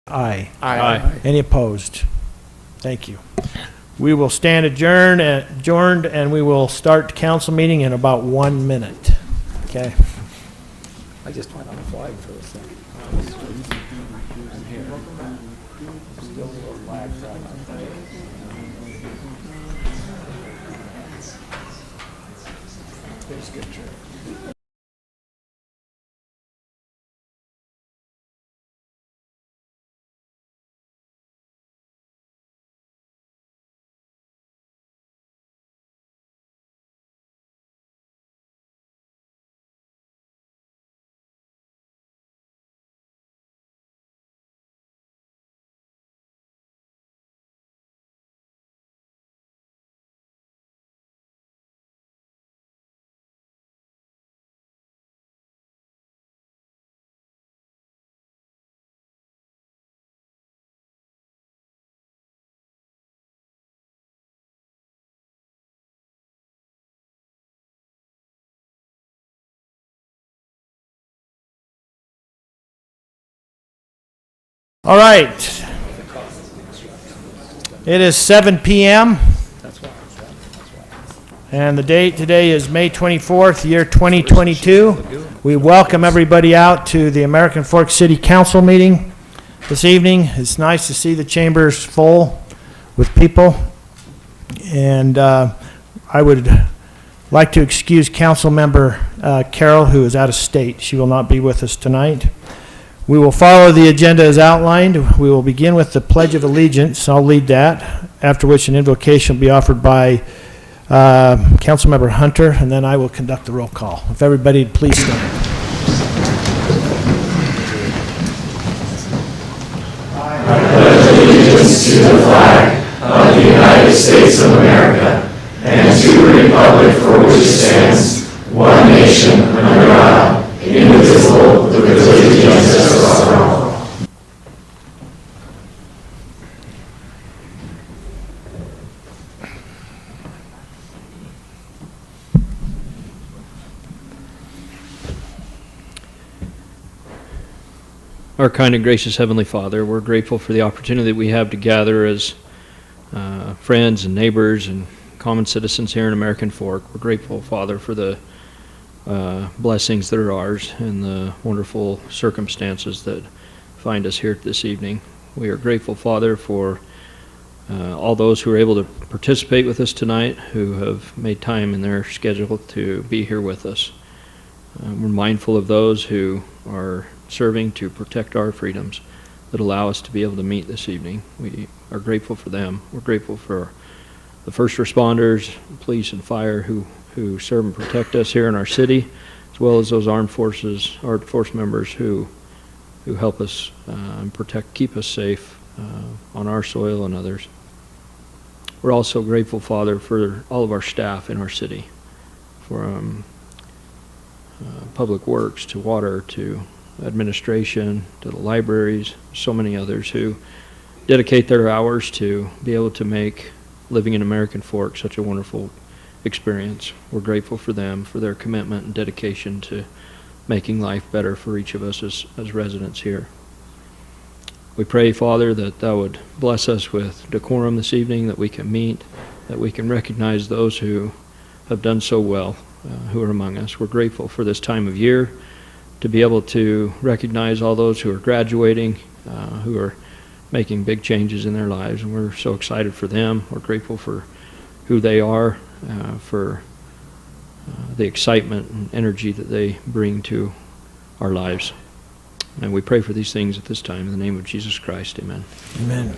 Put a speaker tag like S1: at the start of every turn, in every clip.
S1: Aye.
S2: Aye.
S1: Any opposed? Thank you. We will stand adjourned and we will start the council meeting in about 1 minute. Okay.
S2: I just went on a flight for a second. I'm here. Still a little lag time. It's a good trip.
S1: All right. It is 7 p.m. and the date today is May 24th, year 2022. We welcome everybody out to the American Fork City Council meeting this evening. It's nice to see the chambers full with people. And I would like to excuse Council Member Carol, who is out of state. She will not be with us tonight. We will follow the agenda as outlined. We will begin with the Pledge of Allegiance. I'll lead that, after which an invocation will be offered by Councilmember Hunter, and then I will conduct the roll call. If everybody would please stand.
S3: I pledge allegiance to the flag of the United States of America and to the republic for which it stands, one nation, under God, indivisible, with liberty and justice for all.
S4: Our kind and gracious Heavenly Father, we're grateful for the opportunity that we have to gather as friends and neighbors and common citizens here in American Fork. We're grateful, Father, for the blessings that are ours and the wonderful circumstances that find us here this evening. We are grateful, Father, for all those who are able to participate with us tonight, who have made time in their schedule to be here with us. We're mindful of those who are serving to protect our freedoms that allow us to be able to meet this evening. We are grateful for them. We're grateful for the first responders, police and fire who serve and protect us here in our city, as well as those armed force members who help us and keep us safe on our soil and others. We're also grateful, Father, for all of our staff in our city, from public works to water to administration to the libraries, so many others who dedicate their hours to be able to make living in American Fork such a wonderful experience. We're grateful for them, for their commitment and dedication to making life better for each of us as residents here. We pray, Father, that Thou would bless us with decorum this evening, that we can meet, that we can recognize those who have done so well, who are among us. We're grateful for this time of year to be able to recognize all those who are graduating, who are making big changes in their lives, and we're so excited for them. We're grateful for who they are, for the excitement and energy that they bring to our lives. And we pray for these things at this time in the name of Jesus Christ. Amen.
S1: Amen.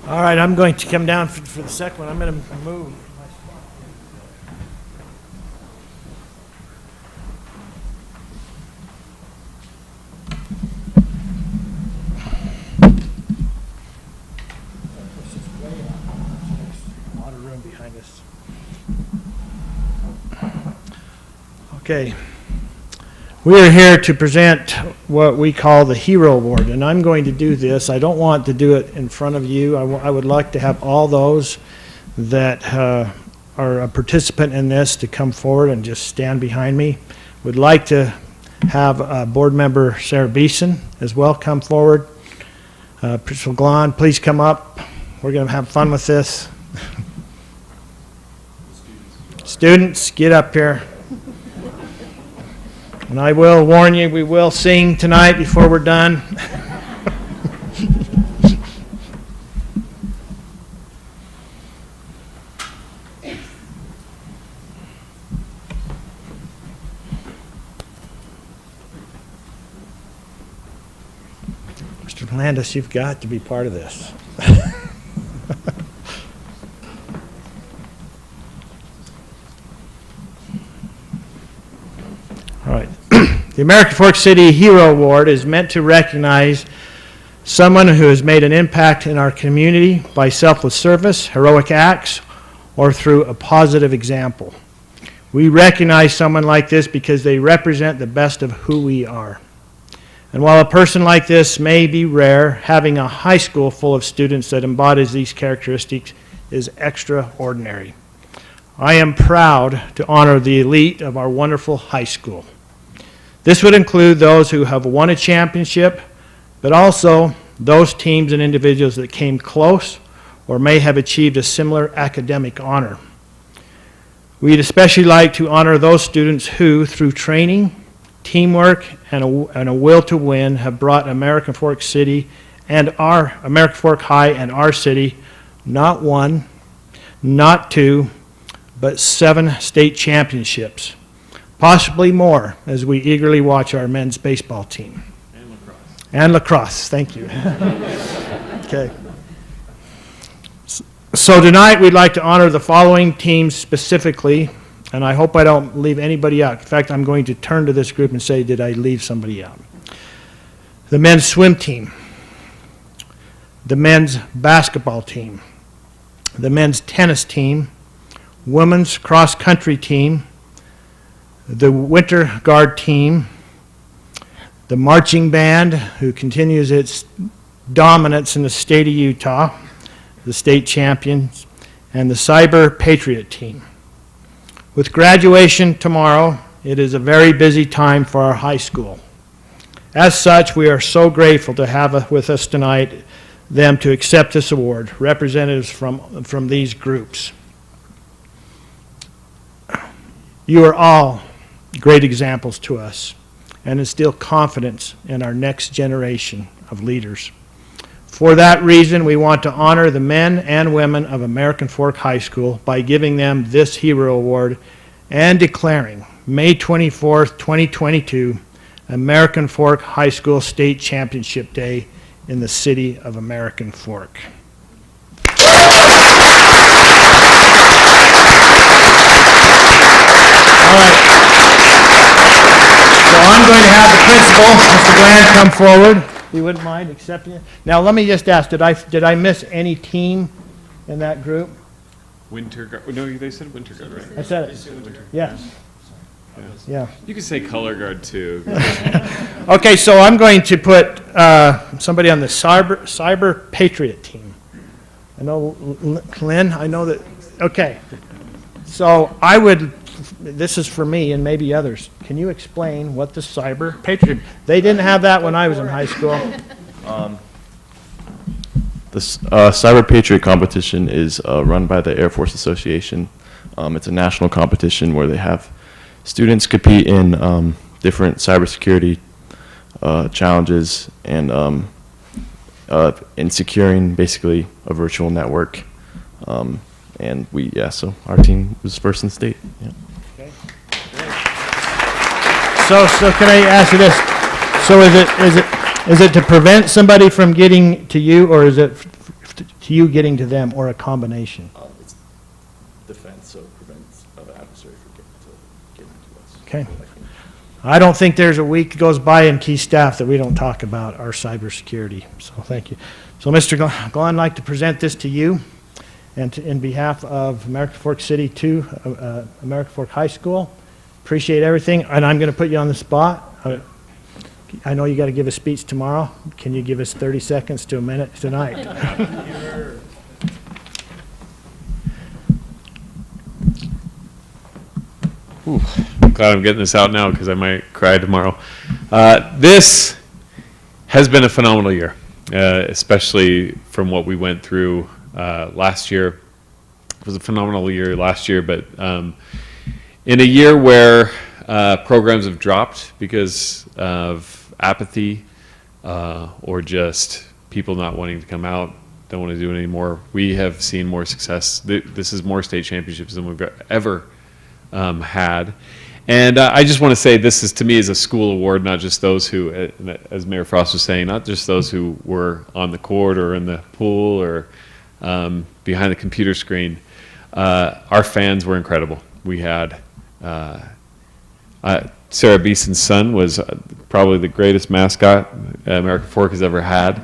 S1: All right, I'm going to come down for the second one. I'm going to move. Okay, we are here to present what we call the Hero Award, and I'm going to do this. I don't want to do it in front of you. I would like to have all those that are a participant in this to come forward and just stand behind me. Would like to have Board Member Sarah Basin as well come forward. Principal Glon, please come up. We're going to have fun with this. Students, get up here. And I will warn you, we will sing tonight before we're done. Mr. Landis, you've got to be part of this. All right. The American Fork City Hero Award is meant to recognize someone who has made an impact in our community by selfless service, heroic acts, or through a positive example. We recognize someone like this because they represent the best of who we are. And while a person like this may be rare, having a high school full of students that embodies these characteristics is extraordinary. I am proud to honor the elite of our wonderful high school. This would include those who have won a championship, but also those teams and individuals that came close or may have achieved a similar academic honor. We'd especially like to honor those students who, through training, teamwork, and a will to win, have brought American Fork City and our American Fork High and our city not one, not two, but 7 state championships. Possibly more, as we eagerly watch our men's baseball team.
S5: And lacrosse.
S1: And lacrosse, thank you. Okay. So tonight we'd like to honor the following teams specifically, and I hope I don't leave anybody out. In fact, I'm going to turn to this group and say, did I leave somebody out? The men's swim team, the men's basketball team, the men's tennis team, women's cross-country team, the Winter Guard team, the marching band, who continues its dominance in the state of Utah, the state champions, and the Cyber Patriot team. With graduation tomorrow, it is a very busy time for our high school. As such, we are so grateful to have with us tonight them to accept this award, representatives from these groups. You are all great examples to us and instill confidence in our next generation of leaders. For that reason, we want to honor the men and women of American Fork High School by giving them this Hero Award and declaring May 24th, 2022, American Fork High School State Championship Day in the city of American Fork. All right. So I'm going to have the principal, Mr. Bland, come forward. If you wouldn't mind accepting it. Now, let me just ask, did I miss any team in that group?
S5: Winter guard. No, they said winter guard, right?
S1: I said it. Yes. Yeah.
S5: You could say color guard too.
S1: Okay, so I'm going to put somebody on the Cyber Patriot team. I know, Lynn, I know that, okay. So I would, this is for me and maybe others. Can you explain what the Cyber Patriot, they didn't have that when I was in high school.
S6: The Cyber Patriot competition is run by the Air Force Association. It's a national competition where they have students compete in different cybersecurity challenges and in securing basically a virtual network. And so our team was first in the state. Yeah.
S1: Okay. So can I ask you this? So is it to prevent somebody from getting to you, or is it to you getting to them, or a combination?
S6: It's defense, so it prevents other adversaries from getting to us.
S1: Okay. I don't think there's a week goes by in key staff that we don't talk about our cybersecurity. So thank you. So Mr. Glenn, I'd like to present this to you, and in behalf of American Fork City to American Fork High School. Appreciate everything, and I'm going to put you on the spot. I know you got to give a speech tomorrow. Can you give us 30 seconds to a minute tonight?
S6: Ooh.
S5: glad I'm getting this out now because I might cry tomorrow. This has been a phenomenal year, especially from what we went through last year. It was a phenomenal year last year, but in a year where programs have dropped because of apathy or just people not wanting to come out, don't want to do it anymore, we have seen more success. This is more state championships than we've ever had. And I just want to say this is, to me, is a school award, not just those who, as Mayor Frost was saying, not just those who were on the court or in the pool or behind the computer screen. Our fans were incredible. We had Sarah Beeson's son was probably the greatest mascot American Fork has ever had.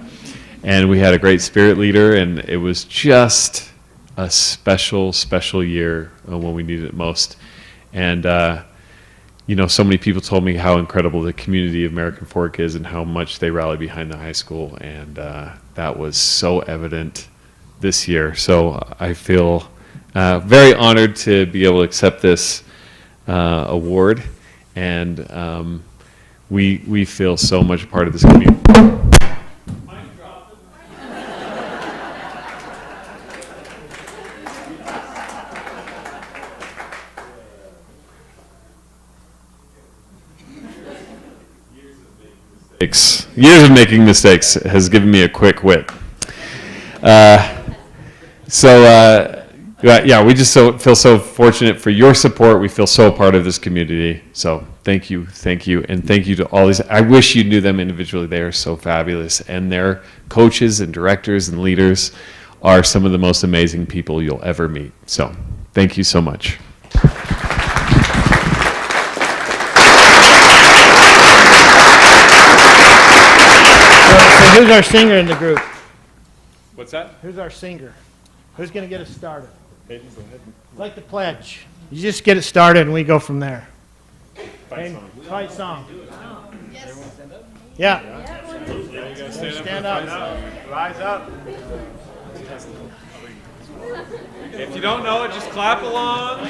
S5: And we had a great spirit leader, and it was just a special, special year when we needed it most. And, you know, so many people told me how incredible the community of American Fork is and how much they rally behind the high school. And that was so evident this year. So I feel very honored to be able to accept this award. And we feel so much a part of this community. Years of making mistakes has given me a quick wit. Yeah, we just feel so fortunate for your support. We feel so part of this community. So thank you, and thank you to all these. I wish you knew them individually. They are so fabulous, and their coaches and directors and leaders are some of the most amazing people you'll ever meet. So thank you so much.
S1: So who's our singer in the group?
S5: What's that?
S1: Who's our singer? Who's going to get us started? It's like the pledge. You just get it started and we go from there. Fight song. Yeah. Stand up.
S5: Rise up. If you don't know it, just clap along.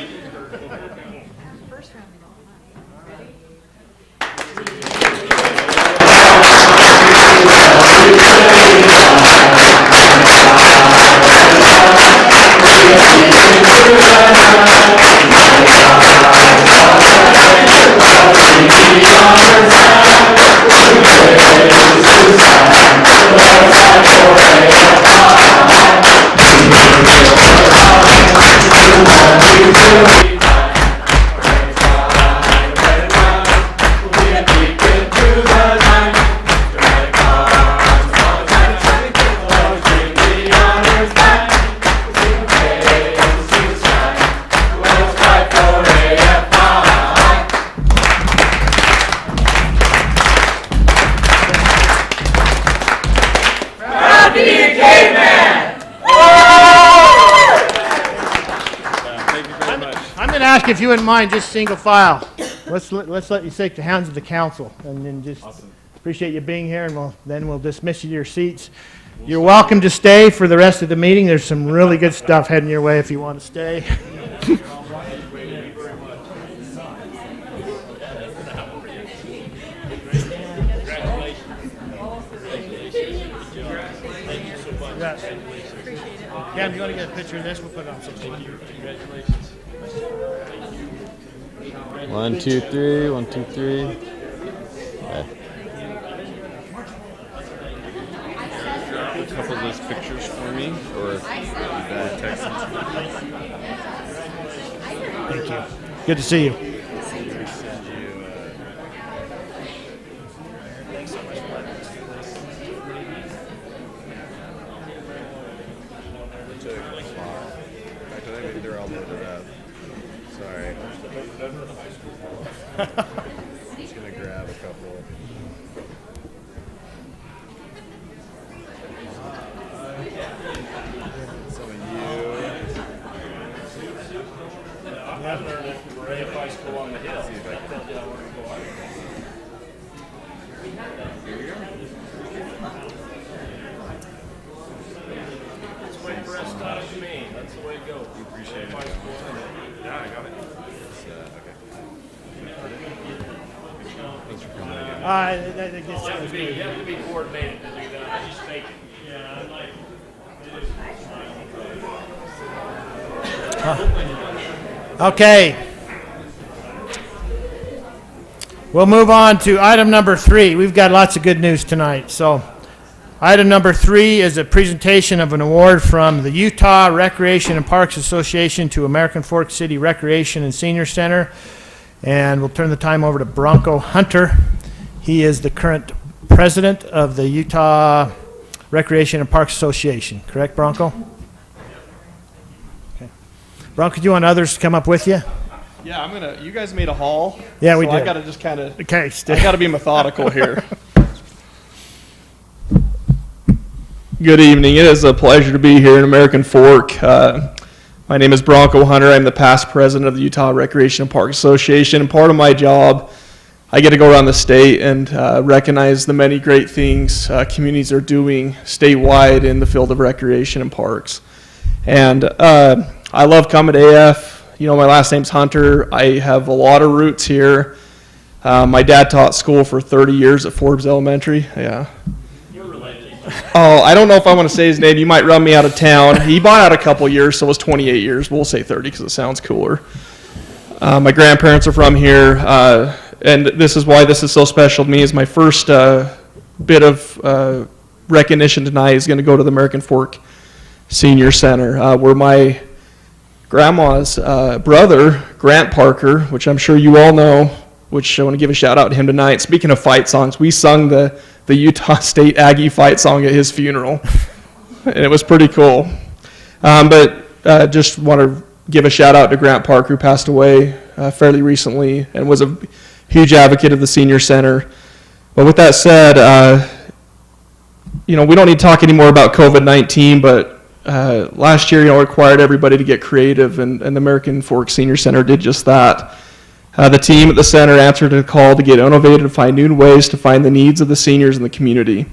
S1: Ask if you wouldn't mind, just single file. Let's let you shake the hands of the council, and then just appreciate you being here, and then we'll dismiss you to your seats. You're welcome to stay for the rest of the meeting. There's some really good stuff heading your way if you want to stay. Cam, do you want to get a picture of this? We'll put it on social media. Congratulations.
S7: 1, 2, 3. 1, 2, 3. Okay.
S5: A couple of those pictures for me, or text them.
S1: Thank you. Good to see you.
S5: They're all loaded up. Sorry. I'm just gonna grab a couple. Some of you. See if I can. Here we go.
S8: It's way pressed out of me. That's the way it goes.
S5: Appreciate it. Yeah, I got it. Okay.
S8: You have to be coordinated to do that. I just fake it.
S1: Okay. We'll move on to item number 3. We've got lots of good news tonight. So, item number 3 is a presentation of an award from the Utah Recreation and Parks Association to American Fork City Recreation and Senior Center. And we'll turn the time over to Bronco Hunter. He is the current president of the Utah Recreation and Parks Association. Correct, Bronco? Okay. Bronco, do you want others to come up with you?
S9: Yeah, you guys made a haul.
S1: Yeah, we
S9: so
S1: did.
S9: I gotta just kind of,
S1: Okay,
S9: I gotta be methodical here. Good evening. It is a pleasure to be here in American Fork. My name is Bronco Hunter. I'm the past president of the Utah Recreation and Park Association. And part of my job, I get to go around the state and recognize the many great things communities are doing statewide in the field of recreation and parks. And I love coming to AF. You know, my last name's Hunter. I have a lot of roots here. My dad taught school for 30 years at Forbes Elementary. Yeah.
S8: You're related.
S9: Oh, I don't know if I want to say his name. You might run me out of town. He bought out a couple years, so it was 28 years. We'll say 30 because it sounds cooler. My grandparents are from here, and this is why this is so special to me. Is my first bit of recognition tonight is going to go to the American Fork Senior Center, where my grandma's brother, Grant Parker, which I'm sure you all know, which I want to give a shout out to him tonight. Speaking of fight songs, we sung the Utah State Aggie fight song at his funeral, and it was pretty cool. But just want to give a shout out to Grant Parker, who passed away fairly recently and was a huge advocate of the senior center. But with that said, we don't need to talk anymore about COVID-19, but last year, required everybody to get creative, and the American Fork Senior Center did just that. The team at the center answered a call to get innovative and find new ways to find the needs of the seniors in the community.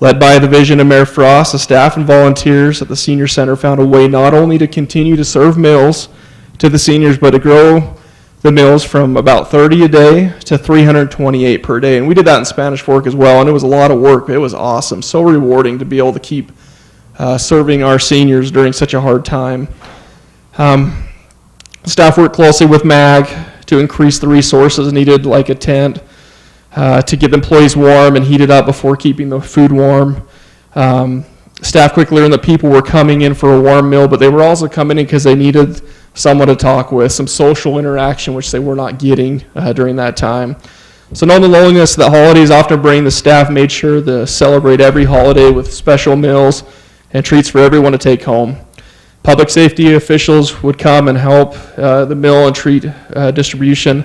S9: Led by the vision of Mayor Frost, the staff and volunteers at the Senior Center found a way not only to continue to serve meals to the seniors, but to grow the meals from about 30 a day to 328 per day. And we did that in Spanish Fork as well, and it was a lot of work. It was awesome, so rewarding to be able to keep serving our seniors during such a hard time. Staff worked closely with MAG to increase the resources needed, like a tent, to get the employees warm and heated up before keeping the food warm. Staff quickly learned that people were coming in for a warm meal, but they were also coming in because they needed someone to talk with, some social interaction, which they were not getting during that time. So knowing the loneliness that holidays often bring, the staff made sure to celebrate every holiday with special meals and treats for everyone to take home. Public safety officials would come and help the meal and treat distribution.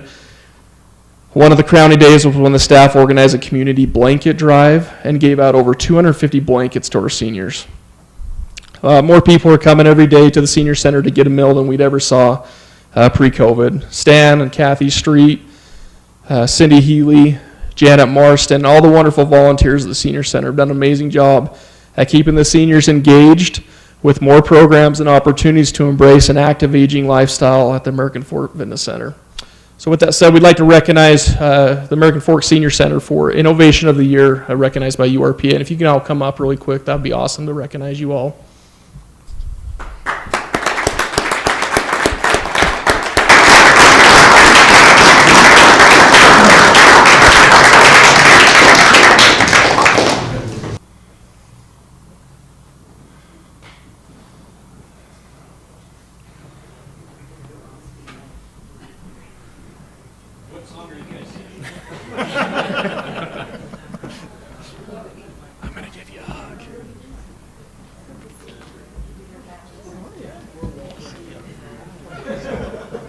S9: One of the crowning days was when the staff organized a community blanket drive and gave out over 250 blankets to our seniors. More people are coming every day to the senior center to get a meal than we'd ever saw pre-COVID. Stan and Kathy Street, Cindy Healy, Janet Marston, all the wonderful volunteers at the senior center have done an amazing job at keeping the seniors engaged with more programs and opportunities to embrace an active aging lifestyle at the American Fork Fitness Center. So with that said, we'd like to recognize the American Fork Senior Center for Innovation of the Year, recognized by URPA. And if you can all come up really quick, that would be awesome to recognize you all. I'm going to give you a hug.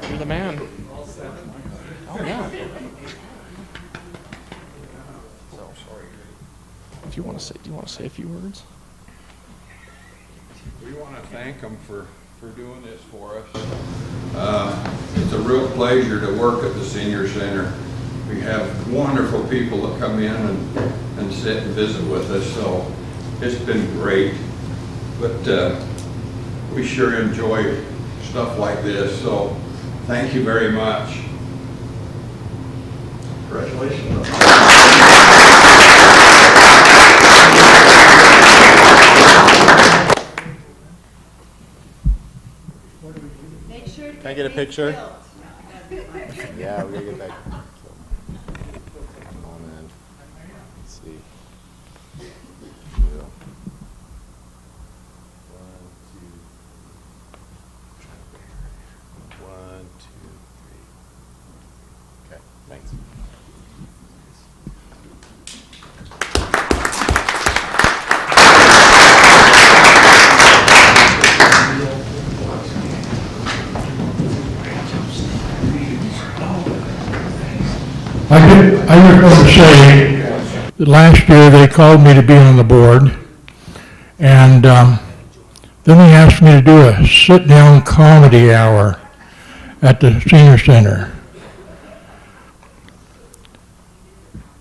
S9: You're the man. Oh, yeah. If you want to say, do you want to say a few words?
S10: We want to thank them for doing this for us. It's a real pleasure to work at the Senior Center. We have wonderful people that come in and sit and visit with us, so it's been great. But we sure enjoy stuff like this, so thank you very much. Congratulations.
S7: Can I get a picture? Yeah, we gotta get that. Come on in. Let's see. Yeah. 1, 2, 3. Okay, thanks.
S11: I just want to say that last year they called me to be on the board, and then they asked me to do a sit-down comedy hour at the senior center.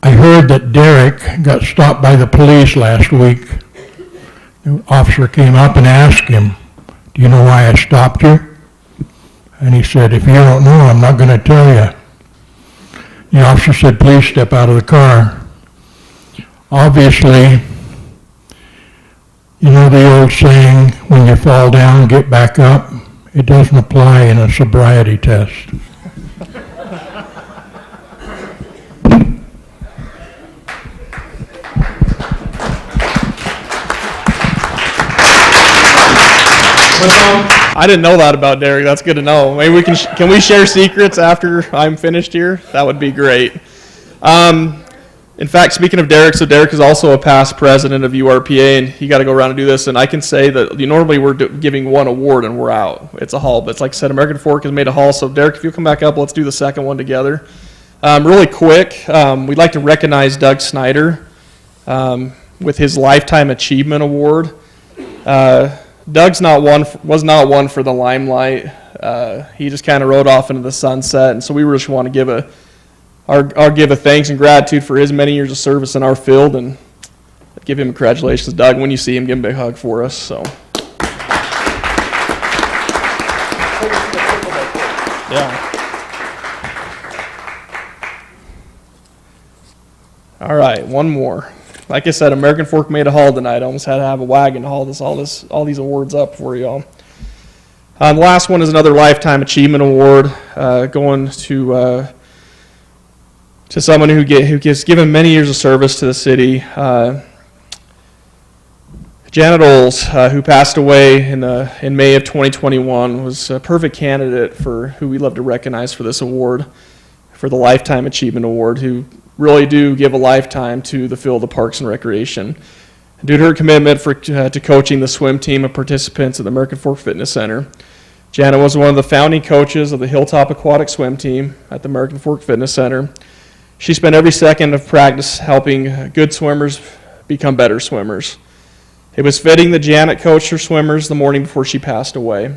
S11: I heard that Derek got stopped by the police last week. The officer came up and asked him, "Do you know why I stopped you?" And he said, "If you don't know, I'm not going to tell you." The officer said, "Please step out of the car." Obviously, you know the old saying, when you fall down, get back up? It doesn't apply in a sobriety test.
S9: I didn't know that about Derek. That's good to know. Maybe we can we share secrets after I'm finished here? That would be great. In fact, speaking of Derek, so Derek is also a past president of URPA, and he got to go around and do this. And I can say that normally we're giving one award and we're out. It's a haul, but it's like I said, American Fork has made a haul. So Derek, if you'll come back up, let's do the second one together. Really quick, we'd like to recognize Doug Snyder with his Lifetime Achievement Award. Doug's was not one for the limelight. He just kind of rode off into the sunset, and so we just want to give a thanks and gratitude for his many years of service in our field, and give him congratulations, Doug. When you see him, give him a big hug for us. So, yeah. All right, one more. Like I said, American Fork made a haul tonight. I almost had to have a wagon to haul all these awards up for y'all. The last one is another Lifetime Achievement Award going to someone who has given many years of service to the city. Janet Oles, who passed away in May of 2021, was a perfect candidate for who we love to recognize for this award, for the Lifetime Achievement Award, who really do give a lifetime to the field of Parks and Recreation. Due to her commitment to coaching the swim team of participants at the American Fork Fitness Center, Janet was one of the founding coaches of the Hilltop Aquatic Swim Team at the American Fork Fitness Center. She spent every second of practice helping good swimmers become better swimmers. It was fitting that Janet coached her swimmers the morning before she passed away.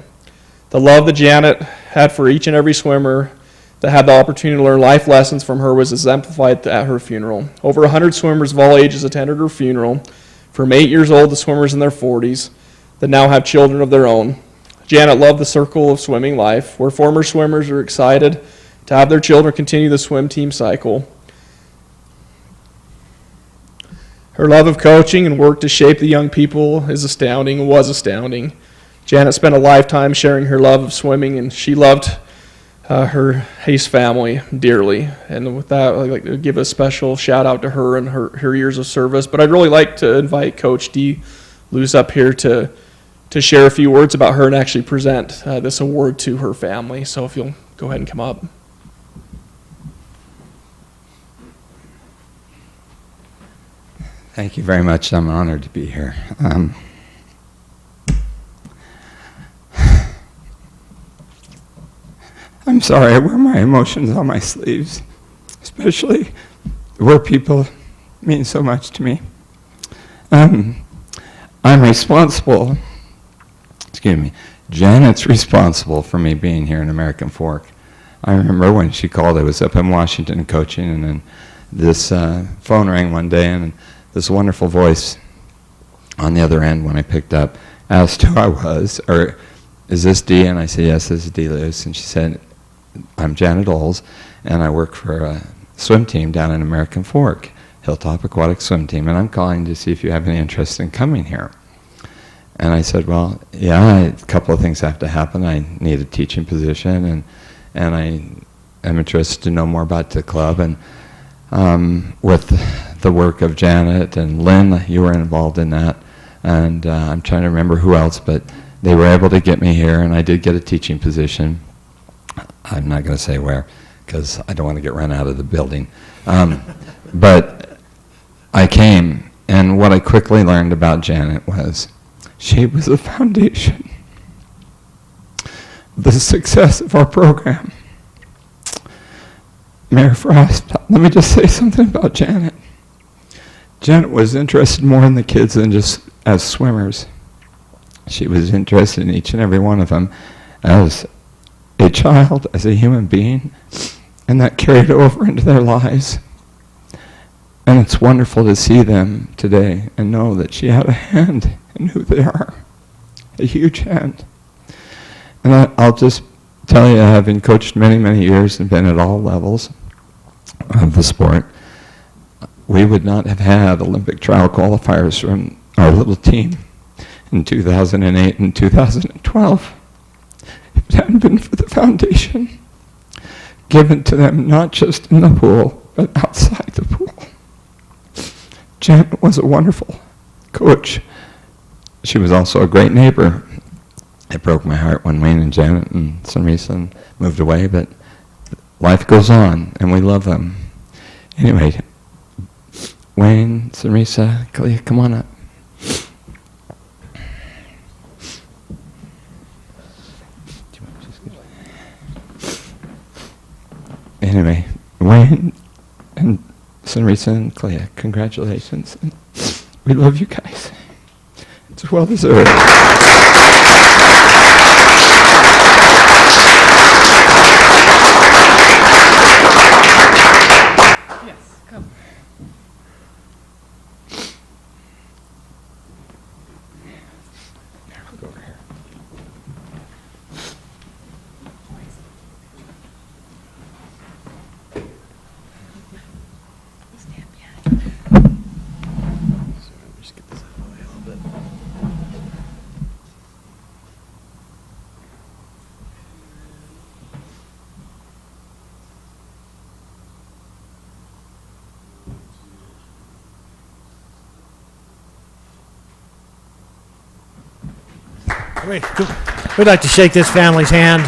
S9: The love that Janet had for each and every swimmer that had the opportunity to learn life lessons from her was exemplified at her funeral. Over 100 swimmers of all ages attended her funeral, from 8 years old to swimmers in their 40s that now have children of their own. Janet loved the circle of swimming life, where former swimmers are excited to have their children continue the swim team cycle. Her love of coaching and work to shape the young people is astounding, was astounding. Janet spent a lifetime sharing her love of swimming, and she loved her Hayes family dearly. And with that, I'd like to give a special shout out to her and her years of service. But I'd really like to invite Coach D. Luz up here to share a few words about her and actually present this award to her family. So if you'll go ahead and come up.
S12: Thank you very much. I'm honored to be here. I'm sorry, I wear my emotions on my sleeves, especially where people mean so much to me. I'm responsible, Janet's responsible for me being here in American Fork. I remember when she called, I was up in Washington coaching, and then this phone rang one day, and this wonderful voice on the other end when I picked up asked who I was, or is this Dee? And I said, yes, this is Dee Lewis. And she said, I'm Janet Oles, and I work for a swim team down in American Fork, Hilltop Aquatic Swim Team, and I'm calling to see if you have any interest in coming here. And I said, well, yeah, a couple of things have to happen. I need a teaching position, and I am interested to know more about the club. And with the work of Janet and Lynn, you were involved in that. And I'm trying to remember who else, but they were able to get me here, and I did get a teaching position. I'm not going to say where, because I don't want to get run out of the building. But I came, and what I quickly learned about Janet was she was the foundation, the success of our program. Mayor Frost, let me just say something about Janet. Janet was interested more in the kids than just as swimmers. She was interested in each and every one of them as a child, as a human being, and that carried over into their lives. And it's wonderful to see them today and know that she had a hand in who they are, a huge hand. And I'll just tell you, having coached many, many years and been at all levels of the sport, we would not have had Olympic trial qualifiers from our little team in 2008 and 2012 if it hadn't been for the foundation given to them, not just in the pool, but outside the pool. Janet was a wonderful coach. She was also a great neighbor. It broke my heart when Wayne and Janet and Sunrisa moved away, but life goes on, and we love them. Anyway, Wayne, Sunrisa, Kalia, come on up. Anyway, Wayne and Sunrisa and Clea, congratulations. And we love you guys. It's well deserved.
S13: Yes, come.
S12: Go over here.
S1: We'd like to shake this family's hand.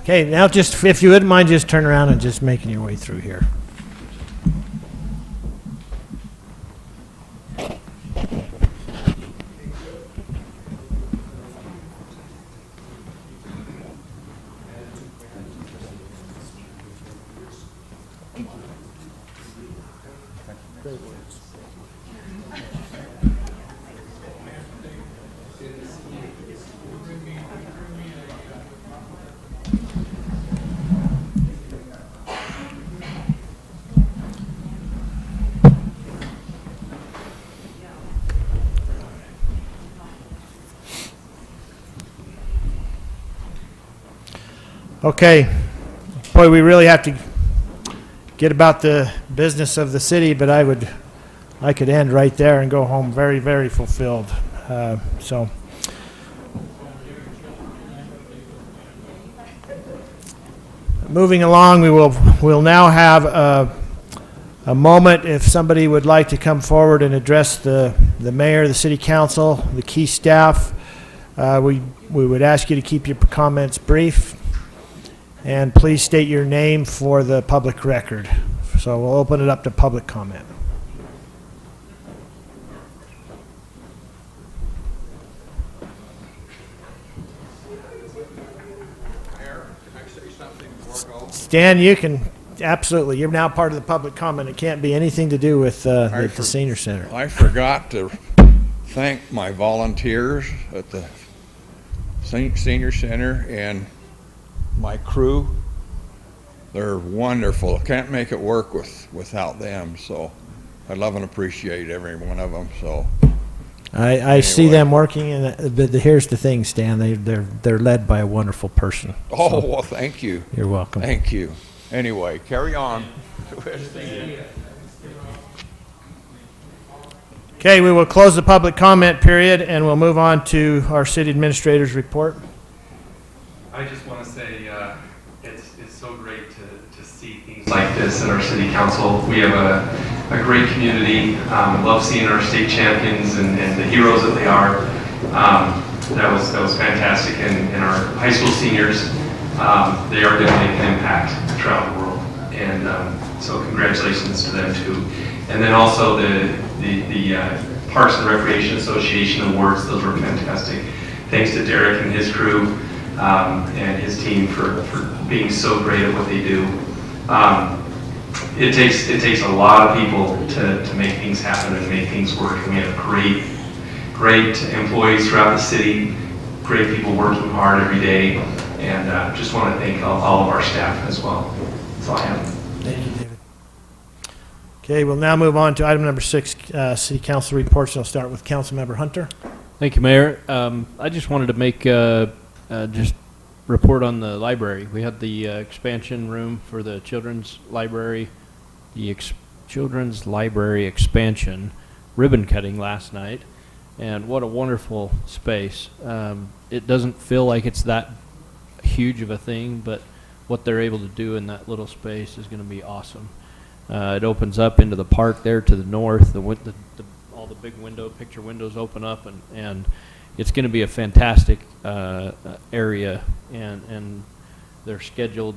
S1: Okay, now just, if you wouldn't mind, just turn around and just making your way through here. Okay, boy, we really have to get about the business of the city, but I could end right there and go home very, very fulfilled. So, moving along, we'll now have a moment if somebody would like to come forward and address the mayor, the city council, the key staff. We would ask you to keep your comments brief. And please state your name for the public record. So we'll open it up to public comment.
S10: Mayor, can I say something before I go?
S1: Stan, you can, absolutely. You're now part of the public comment. It can't be anything to do with the senior center.
S10: I forgot to thank my volunteers at the senior center and my crew. They're wonderful. Can't make it work without them. So I love and appreciate every one of them. So
S1: I see them working, and but here's the thing, Stan. They're led by a wonderful person.
S10: Oh, well, thank you.
S1: You're welcome.
S10: Thank you. Anyway, carry on.
S1: Okay, we will close the public comment period, and we'll move on to our city administrator's report.
S13: I just want to say it's so great to see things like this in our city council. We have a great community. Love seeing our state champions and the heroes that they are. That was fantastic. And our high school seniors, they are going to make an impact throughout the world. And so congratulations to them too. And then also the Parks and Recreation Association awards. Those were fantastic. Thanks to Derek and his crew and his team for being so great at what they do. It takes a lot of people to make things happen and make things work. And we have great employees throughout the city, great people working hard every day, and just want to thank all of our staff as well. That's all I have.
S1: Thank you, David. Okay, we'll now move on to item number 6, City Council reports. And I'll start with Councilmember Hunter.
S4: Thank you, Mayor. I just wanted to make just report on the library. We had the expansion room for the children's library, the children's library expansion ribbon cutting last night, and what a wonderful space. It doesn't feel like it's that huge of a thing, but what they're able to do in that little space is going to be awesome. It opens up into the park there to the north. All the big picture windows open up, and it's going to be a fantastic area. And they're scheduled,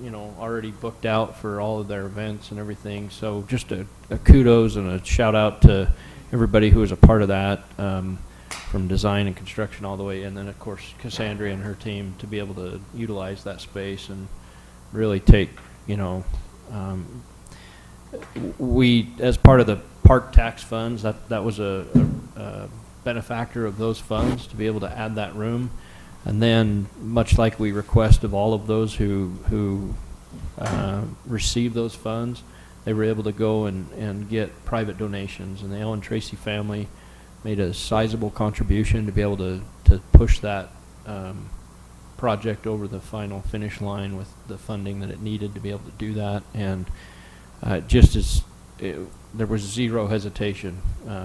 S4: already booked out for all of their events and everything. So just a kudos and a shout out to everybody who was a part of that, from design and construction all the way, and then of course Cassandra and her team to be able to utilize that space and really take, we, as part of the park tax funds, that was a benefactor of those funds to be able to add that room. And then, much like we request of all of those who receive those funds, they were able to go and get private donations. And the Ellen Tracy family made a sizable contribution to be able to push that project over the final finish line with the funding that it needed to be able to do that. And there was zero hesitation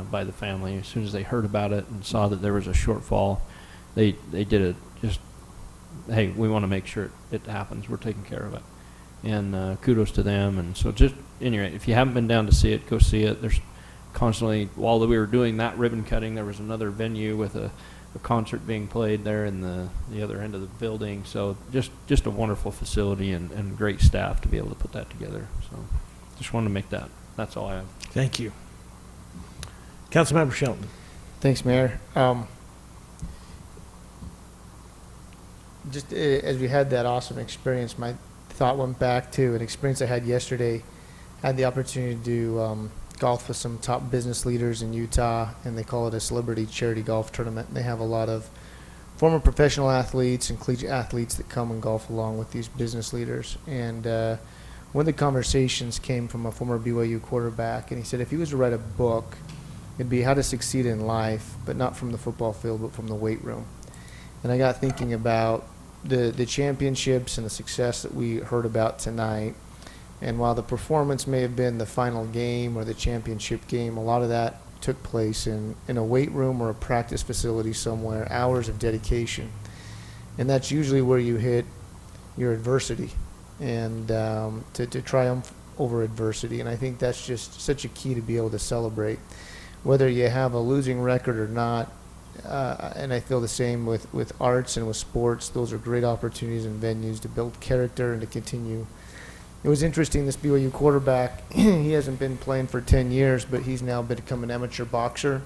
S4: by the family. As soon as they heard about it and saw that there was a shortfall, they did hey, we want to make sure it happens. We're taking care of it. And kudos to them. And so just, anyway, if you haven't been down to see it, go see it. There's constantly, while we were doing that ribbon cutting, there was another venue with a concert being played there in the other end of the building. So just a wonderful facility and great staff to be able to put that together. So just wanted to make that. That's all I have.
S1: Thank you. Councilmember Shelton.
S14: Thanks, Mayor. Just as we had that awesome experience, my thought went back to an experience I had yesterday. I had the opportunity to do golf with some top business leaders in Utah, and they call it a celebrity charity golf tournament. And they have a lot of former professional athletes and collegiate athletes that come and golf along with these business leaders. And one of the conversations came from a former BYU quarterback, and he said if he was to write a book, it'd be how to succeed in life, but not from the football field, but from the weight room. And I got thinking about the championships and the success that we heard about tonight. And while the performance may have been the final game or the championship game, a lot of that took place in a weight room or a practice facility somewhere, hours of dedication. And that's usually where you hit your adversity and to triumph over adversity. And I think that's just such a key to be able to celebrate. Whether you have a losing record or not, and I feel the same with arts and with sports, those are great opportunities and venues to build character and to continue. It was interesting, this BYU quarterback, he hasn't been playing for 10 years, but he's now become an amateur boxer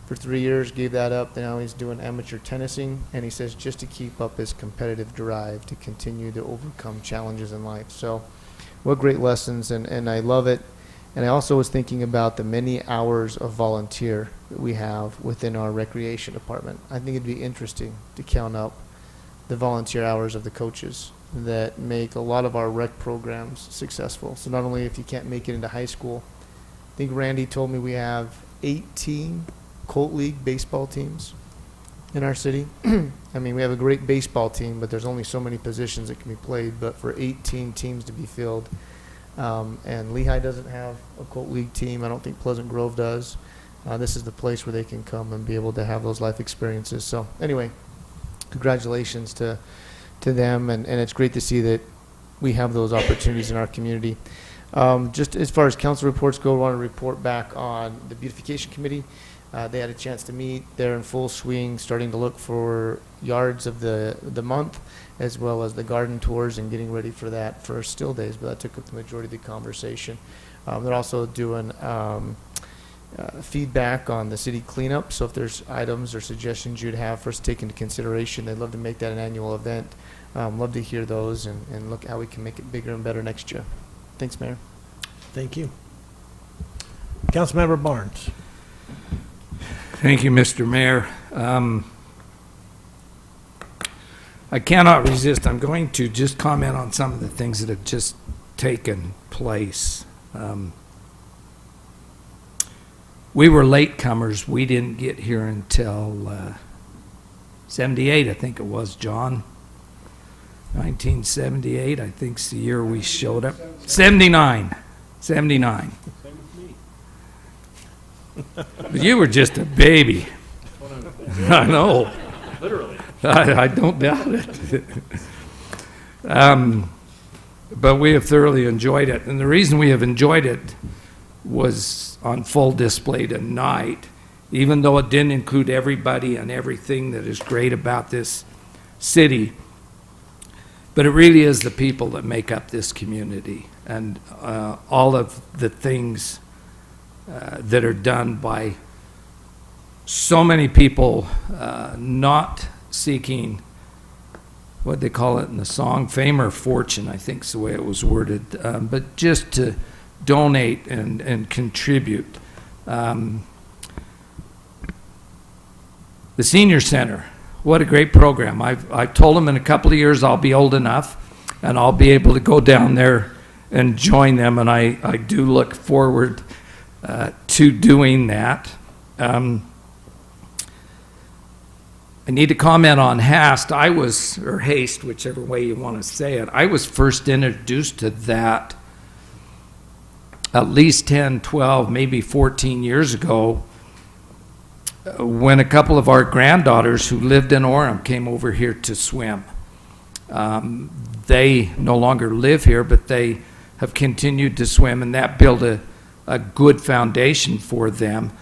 S14: for 3 years, gave that up. Now he's doing amateur tennising, and he says just to keep up his competitive drive to continue to overcome challenges in life. So what great lessons, and I love it. And I also was thinking about the many hours of volunteer that we have within our recreation department. I think it'd be interesting to count up the volunteer hours of the coaches that make a lot of our rec programs successful. So not only if you can't make it into high school, I think Randy told me we have 18 Colt League baseball teams in our city. I mean, we have a great baseball team, but there's only so many positions that can be played. But for 18 teams to be filled, and Lehigh doesn't have a Colt League team. I don't think Pleasant Grove does. This is the place where they can come and be able to have those life experiences. So anyway, congratulations to them, and it's great to see that we have those opportunities in our community. Just as far as council reports go, I want to report back on the beautification committee. They had a chance to meet. They're in full swing, starting to look for yards of the month, as well as the garden tours and getting ready for that for still days, but that took up the majority of the conversation. They're also doing feedback on the city cleanup, so if there's items or suggestions you'd have for us to take into consideration, they'd love to make that an annual event. Love to hear those and look how we can make it bigger and better next year. Thanks, Mayor.
S1: Thank you. Councilmember Barnes.
S15: Thank you, Mr. Mayor. I cannot resist. I'm going to just comment on some of the things that have just taken place. We were latecomers. We didn't get here until 78, I think it was, John. 1978, I think's the year we showed up. 79. 79. But you were just a baby. I know.
S8: Literally.
S15: I don't doubt it. But we have thoroughly enjoyed it. And the reason we have enjoyed it was on full display tonight, even though it didn't include everybody and everything that is great about this city. But it really is the people that make up this community, and all of the things that are done by so many people not seeking, what they call it in the song, fame or fortune, I think is the way it was worded, but just to donate and contribute. The Senior Center, what a great program. I've told them in a couple of years I'll be old enough and I'll be able to go down there and join them, and I do look forward to doing that. I need to comment on Haste, whichever way you want to say it. I was first introduced to that at least 10, 12, maybe 14 years ago, when a couple of our granddaughters who lived in Orem came over here to swim. They no longer live here, but they have continued to swim, and that built a good foundation for them.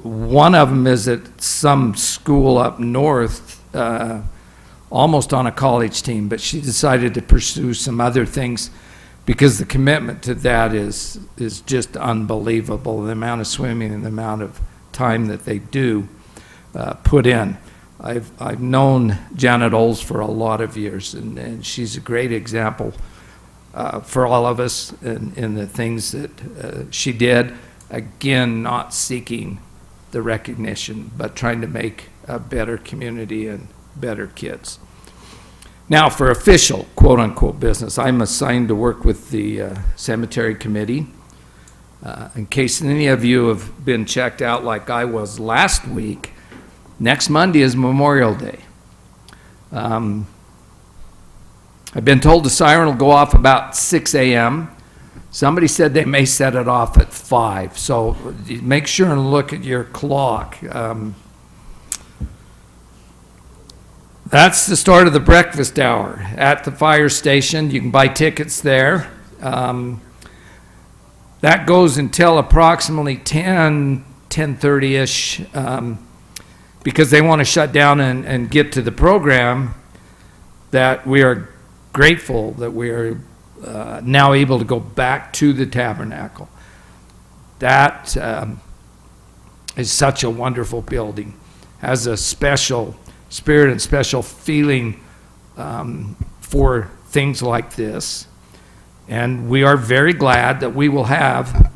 S15: One of them is at some school up north, almost on a college team, but she decided to pursue some other things because the commitment to that is just unbelievable, the amount of swimming and the amount of time that they do put in. I've known Janet Oles for a lot of years, and she's a great example for all of us in the things that she did. Again, not seeking the recognition, but trying to make a better community and better kids. Now, for official, quote-unquote, business, I'm assigned to work with the cemetery committee. In case any of you have been checked out like I was last week, next Monday is Memorial Day. I've been told the siren will go off about 6 a.m. Somebody said they may set it off at 5, so make sure and look at your clock. That's the start of the breakfast hour at the fire station. You can buy tickets there. That goes until approximately 10:30-ish, because they want to shut down and get to the program. That we are grateful that we are now able to go back to the tabernacle. That is such a wonderful building. Has a special spirit and special feeling for things like this. And we are very glad that we will have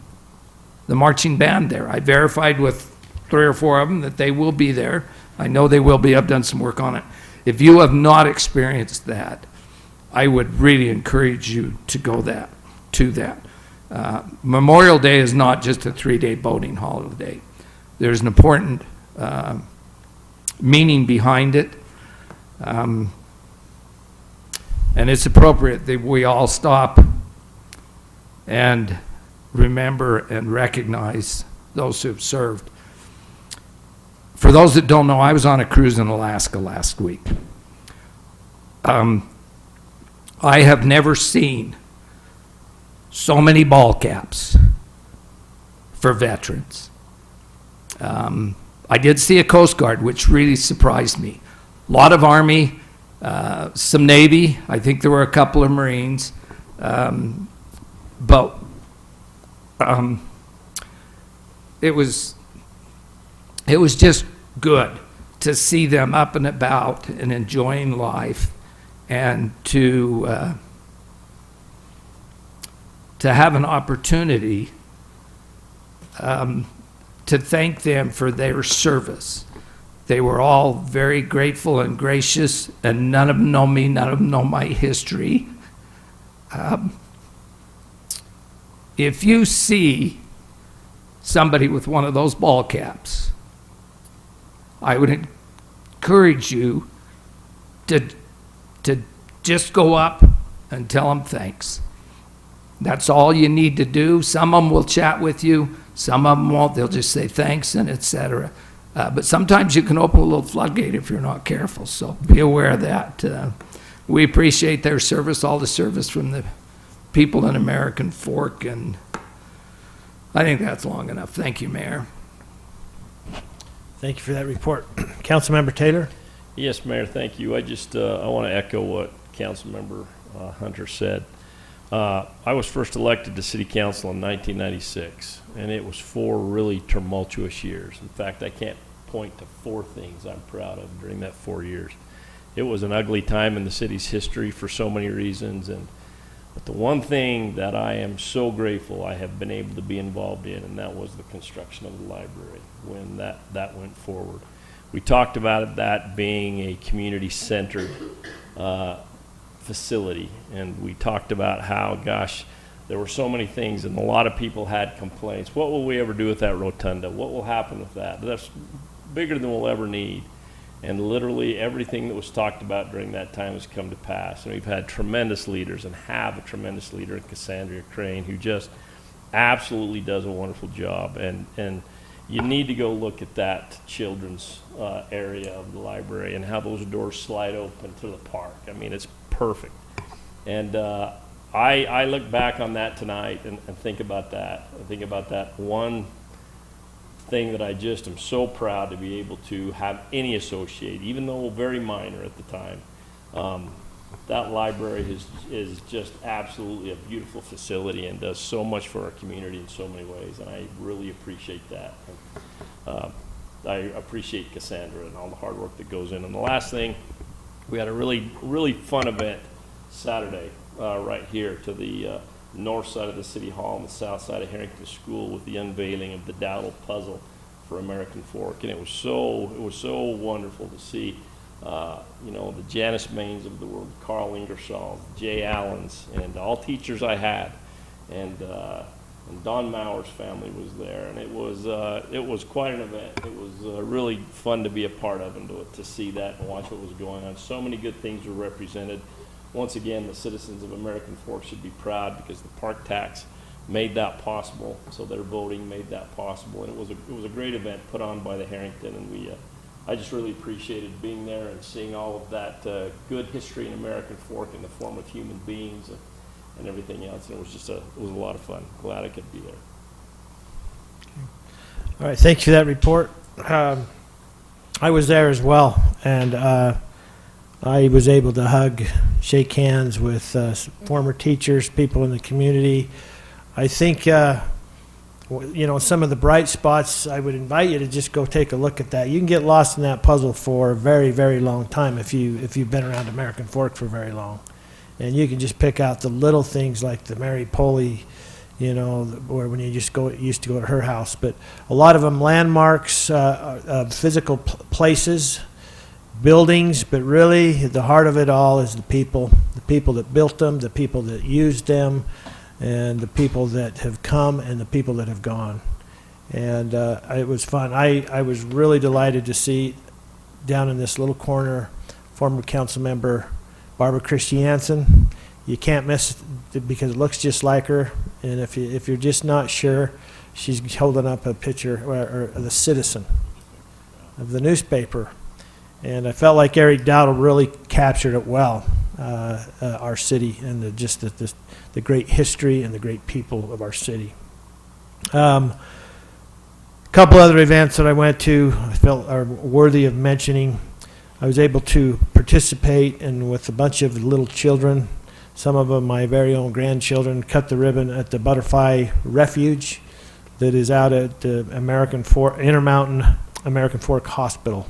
S15: the marching band there. I verified with 3 or 4 of them that they will be there. I know they will be. I've done some work on it. If you have not experienced that, I would really encourage you to go to that. Memorial Day is not just a 3-day boating holiday. there's an important meaning behind it. And it's appropriate that we all stop and remember and recognize those who've served. For those that don't know, I was on a cruise in Alaska last week. I have never seen so many ball caps for veterans. I did see a Coast Guard, which really surprised me. A lot of Army, some Navy. I think there were a couple of Marines. But it was just good to see them up and about and enjoying life, and to have an opportunity to thank them for their service. They were all very grateful and gracious, and none of them know me, none of them know my history. If you see somebody with one of those ball caps, I would encourage you to just go up and tell them thanks. That's all you need to do. Some of them will chat with you, some of them won't. They'll just say thanks and etc. But sometimes you can open a little floodgate if you're not careful, so be aware of that. We appreciate their service, all the service from the people in American Fork, and I think that's long enough. Thank you, Mayor.
S1: Thank you for that report. Councilmember Taylor?
S8: Yes, Mayor, thank you. I want to echo what Councilmember Hunter said. I was first elected to City Council in 1996, and it was 4 really tumultuous years. In fact, I can't point to 4 things I'm proud of during that 4 years. It was an ugly time in the city's history for so many reasons, but the one thing that I am so grateful I have been able to be involved in, and that was the construction of the library when that went forward. We talked about that being a community-centered facility, and we talked about how, gosh, there were so many things, and a lot of people had complaints. What will we ever do with that rotunda? What will happen with that? That's bigger than we'll ever need. And literally everything that was talked about during that time has come to pass. And we've had tremendous leaders, and have a tremendous leader in Cassandra Crane, who just absolutely does a wonderful job. And you need to go look at that children's area of the library and how those doors slide open to the park. I mean, it's perfect. And I look back on that tonight and think about that. I think about that one thing that I just am so proud to be able to have any associate, even though very minor at the time. That library is just absolutely a beautiful facility and does so much for our community in so many ways, and I really appreciate that. And, I appreciate Cassandra and all the hard work that goes in. And the last thing, we had a really, really fun event Saturday right here to the north side of the City Hall and the south side of Harrington School with the unveiling of the Dowdle puzzle for American Fork. And it was so wonderful to see, the Janice Mains of the world, Carl Ingersoll, Jay Allens, and all teachers I had. And Don Maurer's family was there, and it was quite an event. It was really fun to be a part of and to see that and watch what was going on. So many good things were represented. Once again, the citizens of American Fork should be proud because the park tax made that possible. So their voting made that possible, and it was a great event put on by the Harrington, and I just really appreciated being there and seeing all of that good history in American Fork in the form of human beings and everything else. And it was a lot of fun. Glad I could be there.
S1: All right, thank you for that report. I was there as well, and I was able to hug, shake hands with former teachers, people in the community. I think, some of the bright spots, I would invite you to just go take a look at that. You can get lost in that puzzle for a very, very long time if you've been around American Fork for very long. And you can just pick out the little things like the Mary Polly, where when you used to go to her house. But a lot of them landmarks, physical places, buildings, but really the heart of it all is the people that built them, the people that used them, and the people that have come and the people that have gone. And it was fun. I was really delighted to see down in this little corner, former council member Barbara Christiansen. You can't miss it because it looks just like her. And if you're just not sure, she's holding up a picture or the Citizen of the newspaper. And I felt like Eric Dowdle really captured it well, our city and the great history and the great people of our city. Couple other events that I went to I felt are worthy of mentioning. I was able to participate in with a bunch of little children, some of them my very own grandchildren, cut the ribbon at the Butterfly Refuge that is out at the Intermountain American Fork Hospital.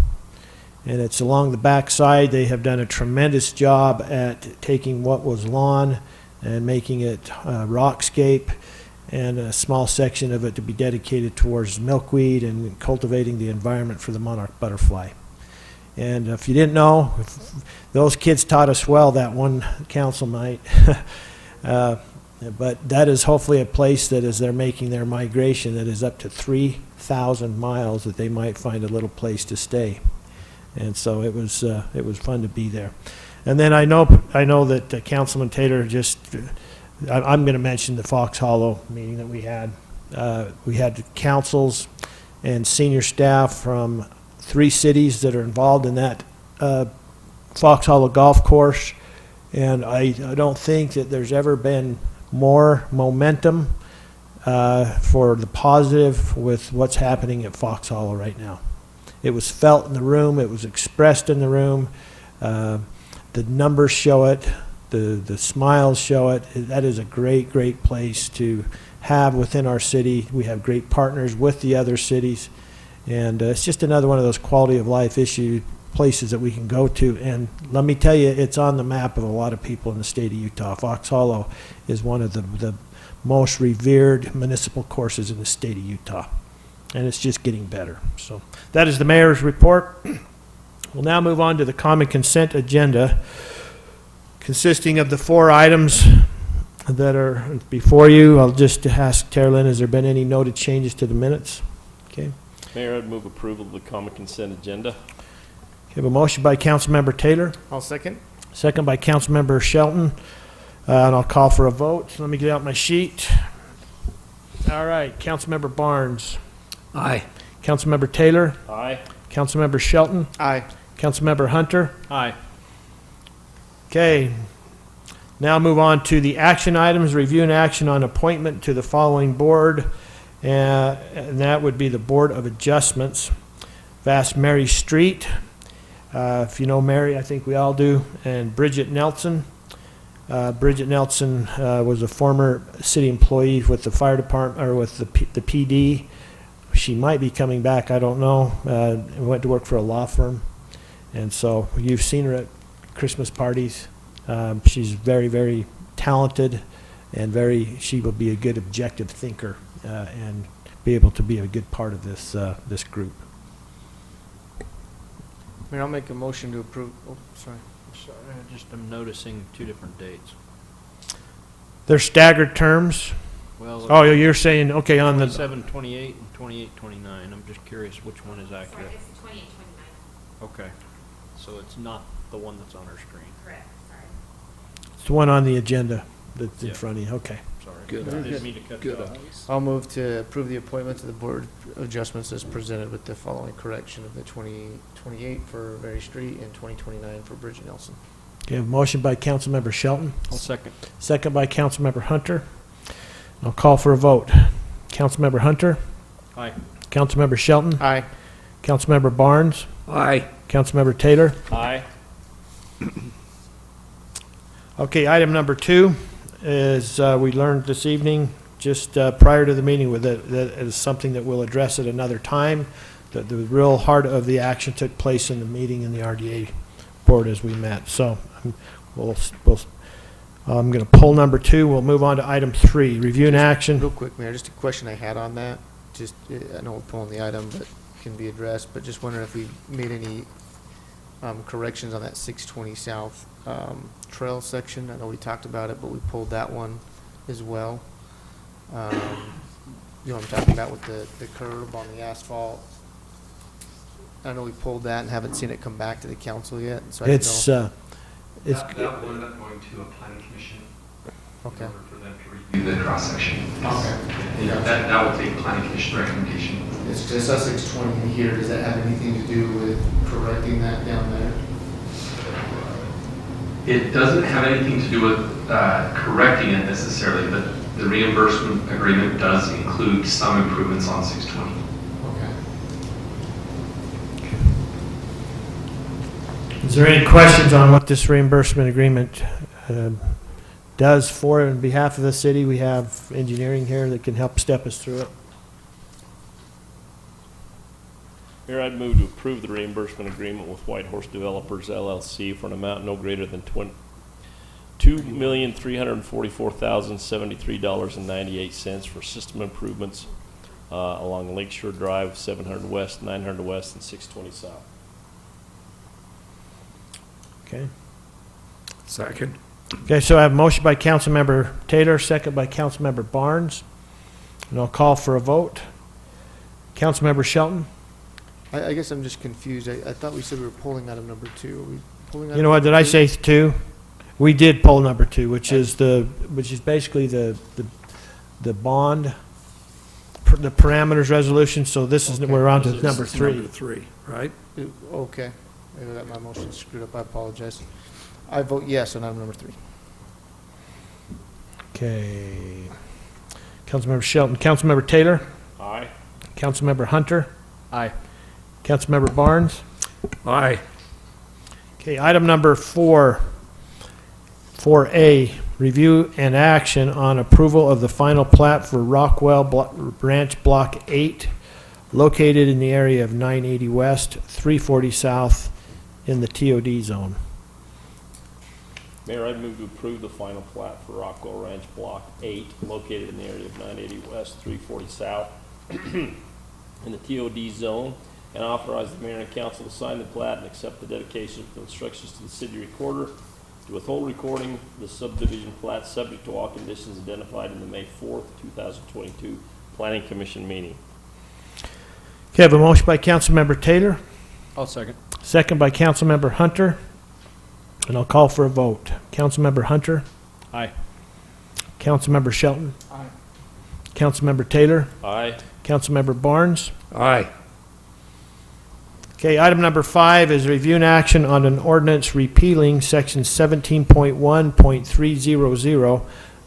S1: And it's along the back side. They have done a tremendous job at taking what was lawn and making it rockscape, and a small section of it to be dedicated towards milkweed and cultivating the environment for the monarch butterfly. And if you didn't know, those kids taught us well that one council night. But that is hopefully a place that as they're making their migration, that is up to 3,000 miles, that they might find a little place to stay. And so it was fun to be there. And then I know that Councilman Taylor just, I'm going to mention the Fox Hollow meeting that we had. We had councils and senior staff from 3 cities that are involved in that Fox Hollow golf course. And I don't think that there's ever been more momentum for the positive with what's happening at Fox Hollow right now. It was felt in the room. It was expressed in the room. The numbers show it. The smiles show it. That is a great, great place to have within our city. We have great partners with the other cities. And it's just another one of those quality of life issue places that we can go to. And let me tell you, it's on the map of a lot of people in the state of Utah. Fox Hollow is one of the most revered municipal courses in the state of Utah. And it's just getting better. So that is the mayor's report. We'll now move on to the common consent agenda, consisting of the 4 items that are before you. I'll just ask Tara Lynn, has there been any noted changes to the minutes? Okay.
S8: Mayor, I'd move approval of the common consent agenda.
S1: We have a motion by Councilmember Taylor.
S14: I'll second.
S1: Second by Councilmember Shelton. And I'll call for a vote. So let me get out my sheet. All right. Councilmember Barnes.
S15: Aye.
S1: Councilmember Taylor.
S8: Aye.
S1: Councilmember Shelton.
S14: Aye.
S1: Councilmember Hunter.
S4: Aye.
S1: Okay. Now move on to the action items. Review and action on appointment to the following board. And that would be the Board of Adjustments. Vast Mary Street. If you know Mary, I think we all do. And Bridget Nelson. Bridget Nelson was a former city employee with the fire department, or with the PD. She might be coming back, I don't know. Went to work for a law firm. And so you've seen her at Christmas parties. She's very, very talented, and she will be a good objective thinker and be able to be a good part of this group.
S14: Mayor, I'll make a motion to approve. Oh, sorry.
S4: Sorry, I'm noticing 2 different dates.
S1: They're staggered terms.
S4: Well,
S1: Oh, you're saying, okay, on the,
S4: 27, 28, and 28, 29. I'm just curious which one is accurate.
S16: Sorry, it's 28, 29.
S4: Okay. So it's not the one that's on our screen.
S16: Correct, sorry.
S1: it's the one on the agenda that's in
S4: Yeah.
S1: front of you. Okay.
S4: Sorry.
S15: Good.
S4: I didn't mean to cut you off.
S14: I'll move to approve the appointment to the Board of Adjustments as presented with the following correction of the 2028 for Mary Street and 2029 for Bridget Nelson.
S1: Okay, a motion by Councilmember Shelton.
S4: I'll second.
S1: Second by Councilmember Hunter. I'll call for a vote. Councilmember Hunter.
S4: Aye.
S1: Councilmember Shelton.
S14: Aye.
S1: Councilmember Barnes.
S15: Aye.
S1: Councilmember Taylor.
S8: Aye.
S1: Okay, item number 2 is we learned this evening, just prior to the meeting, that is something that we'll address at another time. The real heart of the action took place in the meeting in the RDA board as we met. So I'm going to pull number 2. We'll move on to item 3, review and action.
S14: Real quick, Mayor, just a question I had on that. Just, I know we're pulling the item, but can be addressed, but just wondering if we made any corrections on that 620 South trail section. I know we talked about it, but we pulled that one as well. You know what I'm talking about with the curb on the asphalt? I know we pulled that and haven't seen it come back to the council yet, so I don't
S1: It's,
S14: know.
S13: That will end up going to a planning commission.
S14: Okay.
S13: In order for them to review the cross-section.
S14: Okay.
S13: Yeah, that will take planning commission recommendation.
S14: It's just Sussex 20 here, does that have anything to do with correcting that down there?
S13: It doesn't have anything to do with correcting it necessarily, but the reimbursement agreement does include some improvements on 620.
S14: Okay.
S1: Is there any questions on what this reimbursement agreement does for and on behalf of the city? We have engineering here that can help step us through it.
S8: Mayor, I'd move to approve the reimbursement agreement with White Horse Developers LLC for an amount no greater than $2,344,073.98 for system improvements along Lakeshore Drive, 700 West, 900 West, and 620 South.
S1: Okay.
S15: Second.
S1: Okay, so I have a motion by Councilmember Taylor, second by Councilmember Barnes, and I'll call for a vote. Councilmember Shelton?
S14: I guess I'm just confused. I thought we said we were pulling out of number 2. Are we pulling out
S1: You know what, did I say 2? We did pull number 2, which is basically the bond, the parameters resolution, so this is, we're on to number 3.
S15: Number 3, right?
S14: Okay. Maybe that my motion screwed up. I apologize. I vote yes on item number 3.
S1: Okay. Councilmember Shelton. Councilmember Taylor?
S8: Aye.
S1: Councilmember Hunter?
S4: Aye.
S1: Councilmember Barnes?
S15: Aye.
S1: Okay, item number 4, 4A, review and action on approval of the final plat for Rockwell Branch Block 8, located in the area of 980 West, 340 South, in the TOD zone.
S8: Mayor, I'd move to approve the final plat for Rockwell Ranch Block 8, located in the area of 980 West, 340 South, in the TOD zone, and authorize the mayor and council to sign the plat and accept the dedication of instructions to the city recorder to withhold recording the subdivision plat subject to all conditions identified in the May 4th, 2022 Planning Commission meeting.
S1: Okay, I have a motion by Councilmember Taylor,
S4: I'll second.
S1: second by Councilmember Hunter, and I'll call for a vote. Councilmember Hunter?
S4: Aye.
S1: Councilmember Shelton?
S14: Aye.
S1: Councilmember Taylor?
S8: Aye.
S1: Councilmember Barnes?
S15: Aye.
S1: Okay, item number 5 is review and action on an ordinance repealing section 17.1.300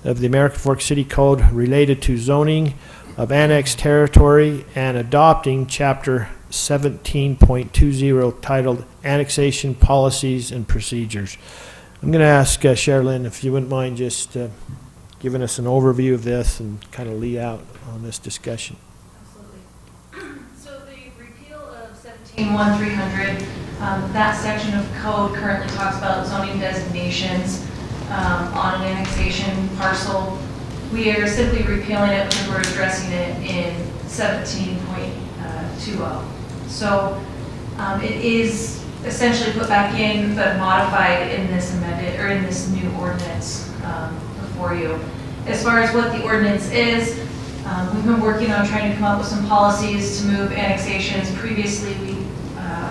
S1: of the American Fork City Code related to zoning of annexed territory and adopting chapter 17.20 titled Annexation Policies and Procedures. I'm going to ask Sherilyn if you wouldn't mind just giving us an overview of this and kind of lead out on this discussion.
S16: Absolutely. So the repeal of 17.1300, that section of code currently talks about zoning designations on an annexation parcel. We are simply repealing it because we're addressing it in 17.20. So it is essentially put back in but modified in this amended or in this new ordinance before you. As far as what the ordinance is, we've been working on trying to come up with some policies to move annexations. Previously, we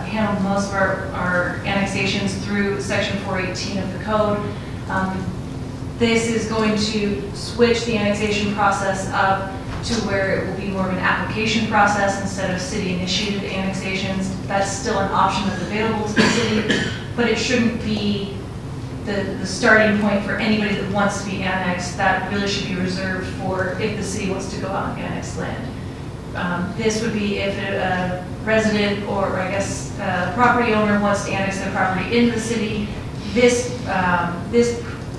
S16: handled most of our annexations through section 418 of the code. This is going to switch the annexation process up to where it will be more of an application process instead of city-initiated annexations. That's still an option that's available to the city, but it shouldn't be the starting point for anybody that wants to be annexed. That really should be reserved for if the city wants to go out and annex land. This would be if a resident or I guess a property owner wants to annex their property into the city. This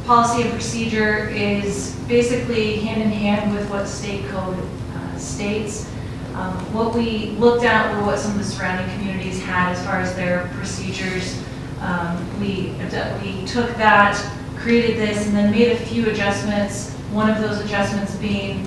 S16: policy and procedure is basically hand in hand with what state code states. What we looked at were what some of the surrounding communities had as far as their procedures. We took that, created this, and then made a few adjustments. One of those adjustments being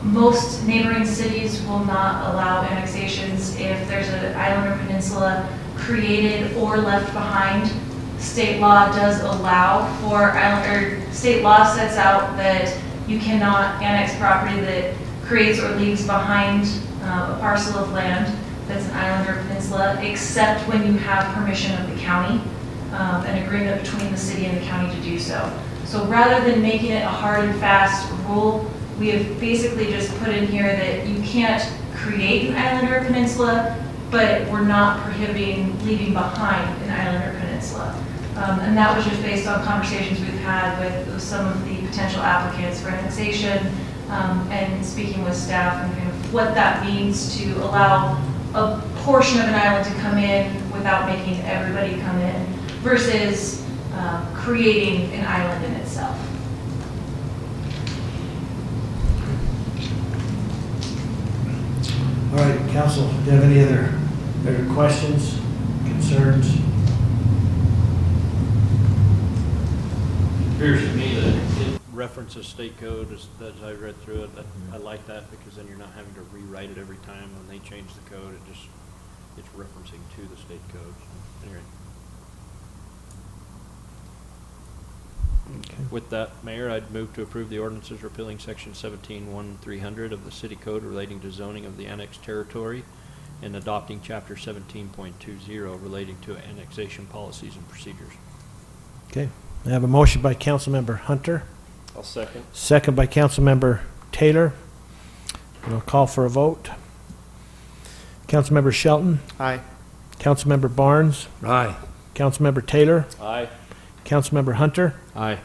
S16: most neighboring cities will not allow annexations if there's an island or peninsula created or left behind. State law does allow for island, or state law sets out that you cannot annex property that creates or leaves behind a parcel of land that's an island or peninsula, except when you have permission of the county, an agreement between the city and the county to do so. So rather than making it a hard and fast rule, we have basically just put in here that you can't create an island or a peninsula, but we're not prohibiting leaving behind an island or peninsula. And that was just based on conversations we've had with some of the potential applicants for annexation, and speaking with staff and kind of what that means to allow a portion of an island to come in without making everybody come in versus creating an island in itself.
S1: All right, council, do you have any other questions, concerns?
S4: It appears to me that it references state code as I read through it. I like that because then you're not having to rewrite it every time when they change the code. It's referencing to the state code. So, anyway.
S1: Okay.
S4: With that, Mayor, I'd move to approve the ordinances repealing section 17-1-300 of the city code relating to zoning of the annexed territory and adopting chapter 17.20 relating to annexation policies and procedures.
S1: Okay, I have a motion by Councilmember Hunter,
S8: I'll second.
S1: second by Councilmember Taylor. We'll call for a vote. Councilmember Shelton,
S14: Aye.
S1: Councilmember Barnes,
S2: Aye.
S1: Councilmember Taylor,
S8: Aye.
S1: Councilmember Hunter.
S4: Aye.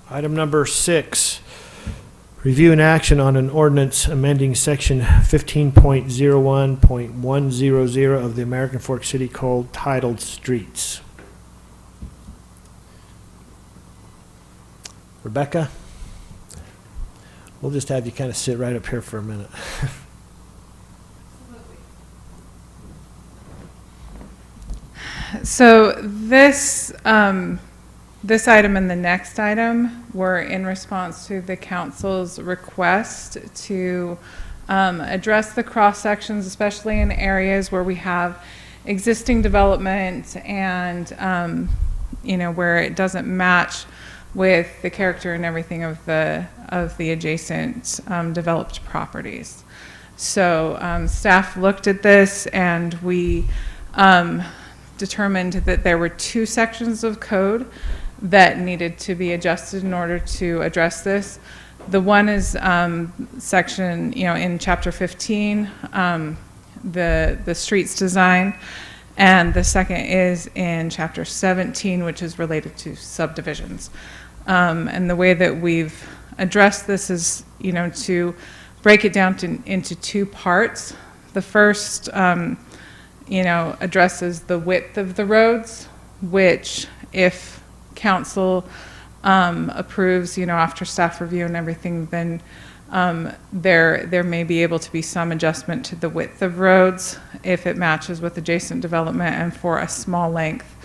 S1: Item number 6, review and action on an ordinance amending section 15.01.100 of the American Fork City Code titled Streets. Rebecca, we'll just have you kind of sit right up here for a minute.
S17: So this this item and the next item were in response to the council's request to address the cross sections, especially in areas where we have existing development and you know, where it doesn't match with the character and everything of the adjacent developed properties. So staff looked at this and we determined that there were 2 sections of code that needed to be adjusted in order to address this. The one is section, you know, in chapter 15, the streets design, and the second is in chapter 17, which is related to subdivisions. And the way that we've addressed this is, you know, to break it down into 2 parts. The first, you know, addresses the width of the roads, which if council approves, you know, after staff review and everything, then there may be able to be some adjustment to the width of roads if it matches with adjacent development and for a small length.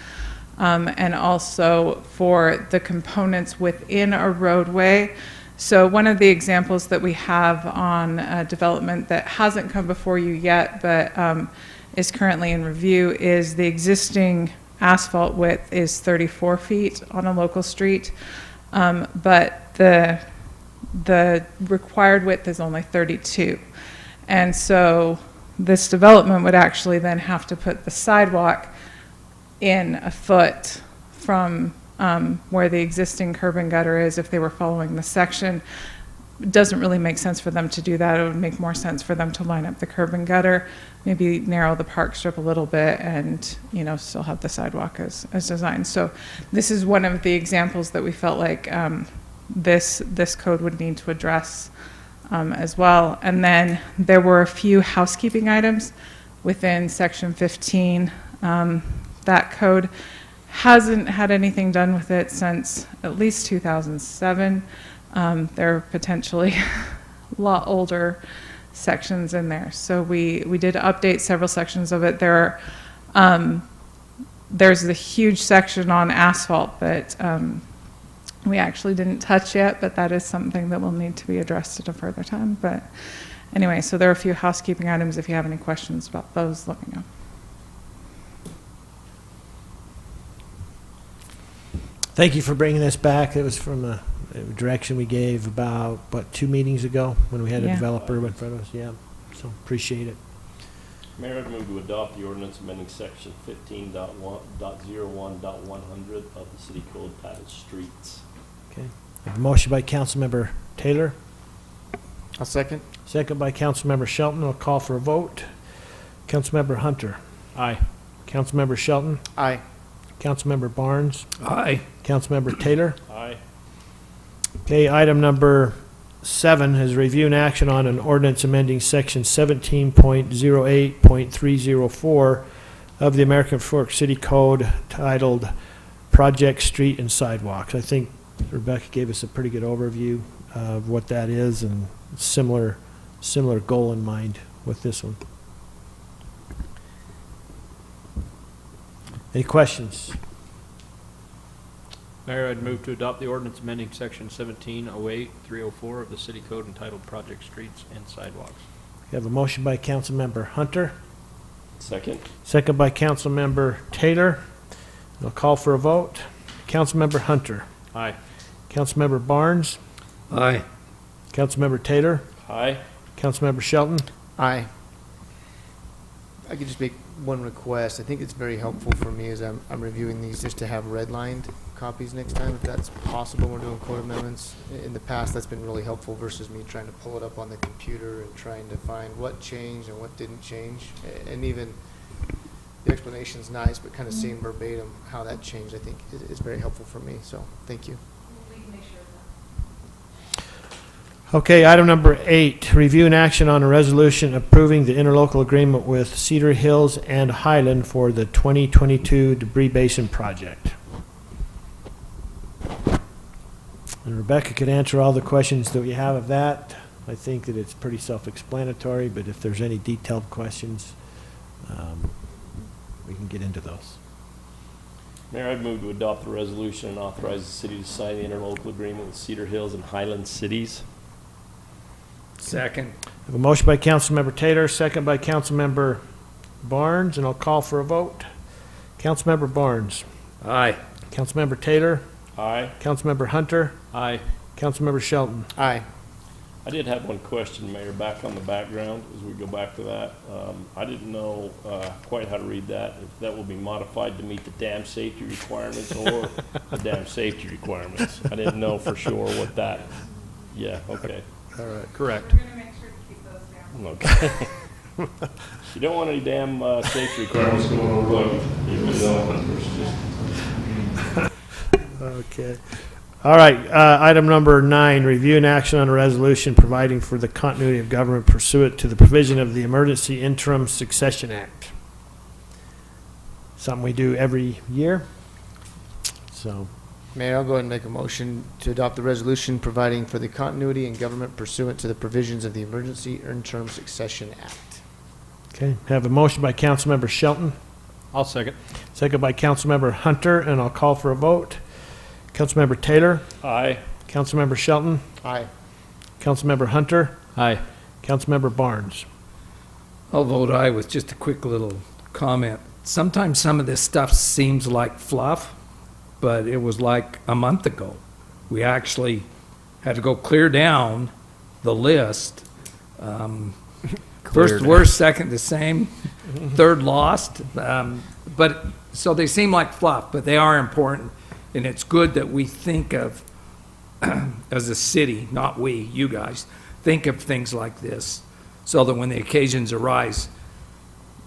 S17: And also for the components within a roadway. So one of the examples that we have on development that hasn't come before you yet, but is currently in review, is the existing asphalt width is 34 feet on a local street, but the required width is only 32. And so this development would actually then have to put the sidewalk in a foot from where the existing curb and gutter is if they were following the section. It doesn't really make sense for them to do that. It would make more sense for them to line up the curb and gutter, maybe narrow the park strip a little bit, and, you know, still have the sidewalk as designed. So this is one of the examples that we felt like this code would need to address as well. And then there were a few housekeeping items within section 15. That code hasn't had anything done with it since at least 2007. There are potentially a lot older sections in there. So we did update several sections of it. There are, there's the huge section on asphalt that we actually didn't touch yet, but that is something that will need to be addressed at a further time. But anyway, so there are a few housekeeping items. If you have any questions about those, let me know.
S1: Thank you for bringing this back. It was from direction we gave about, what, 2 meetings ago when we had a
S17: Yeah.
S1: developer in front of us, yeah. So appreciate it.
S8: Mayor, I'd move to adopt the ordinance amending section 15.1.01.100 of the city code titled Streets.
S1: Okay. I have a motion by Councilmember Taylor,
S14: I'll second.
S1: second by Councilmember Shelton. I'll call for a vote. Councilmember Hunter.
S4: Aye.
S1: Councilmember Shelton.
S14: Aye.
S1: Councilmember Barnes.
S15: Aye.
S1: Councilmember Taylor.
S8: Aye.
S1: Okay, item number 7 is review and action on an ordinance amending section 17.08.304 of the American Fork City Code titled Project Street and Sidewalks. I think Rebecca gave us a pretty good overview of what that is, and similar goal in mind with this one. Any questions?
S4: Mayor, I'd move to adopt the ordinance amending section 17.08.304 of the city code entitled Project Streets and Sidewalks.
S1: We have a motion by Councilmember Hunter,
S8: Second.
S1: second by Councilmember Taylor. I'll call for a vote. Councilmember Hunter.
S4: Aye.
S1: Councilmember Barnes.
S15: Aye.
S1: Councilmember Taylor.
S8: Aye.
S1: Councilmember Shelton.
S14: Aye. I could just make one request. I think it's very helpful for me as I'm reviewing these, just to have redlined copies next time, if that's possible. We're doing code amendments. In the past, that's been really helpful versus me trying to pull it up on the computer and trying to find what changed and what didn't change. And even the explanation's nice, but kind of seeing verbatim how that changed, I think is very helpful for me. So, thank you.
S16: We can make sure of that.
S1: Okay, item number 8, review and action on a resolution approving the interlocal agreement with Cedar Hills and Highland for the 2022 Debris Basin project. And Rebecca could answer all the questions that we have of that. I think that it's pretty self-explanatory, but if there's any detailed questions, we can get into those.
S8: Mayor, I'd move to adopt the resolution and authorize the city to sign the interlocal agreement with Cedar Hills and Highland cities.
S15: Second.
S1: I have a motion by Councilmember Taylor, second by Councilmember Barnes, and I'll call for a vote. Councilmember Barnes.
S15: Aye.
S1: Councilmember Taylor.
S8: Aye.
S1: Councilmember Hunter.
S4: Aye.
S1: Councilmember Shelton.
S14: Aye.
S8: I did have one question, Mayor, back on the background, as we go back to that. I didn't know quite how to read that, if that will be modified to meet the dam safety requirements or the dam safety requirements. I didn't know for sure what that, yeah, okay.
S1: All right.
S4: Correct.
S16: We're going to make sure to keep those down.
S8: Okay. You don't want any damn safety requirements going on the road, even though it's just.
S1: Okay. All right, item number 9, review and action on a resolution providing for the continuity of government pursuant to the provision of the Emergency Interim Succession Act. Something we do every year. So,
S14: Mayor, I'll go ahead and make a motion to adopt the resolution providing for the continuity in government pursuant to the provisions of the Emergency Interim Succession Act.
S1: okay, have a motion by Councilmember Shelton,
S4: I'll second.
S1: second by Councilmember Hunter, and I'll call for a vote. Councilmember Taylor.
S8: Aye.
S1: Councilmember Shelton.
S14: Aye.
S1: Councilmember Hunter.
S4: Aye.
S1: Councilmember Barnes.
S15: I'll vote aye with just a quick little comment. Sometimes some of this stuff seems like fluff, but it was like a month ago. We actually had to go clear down the list. First worst, second the same, third lost. But so they seem like fluff, but they are important. And it's good that we think of, as a city, not we, you guys, think of things like this so that when the occasions arise,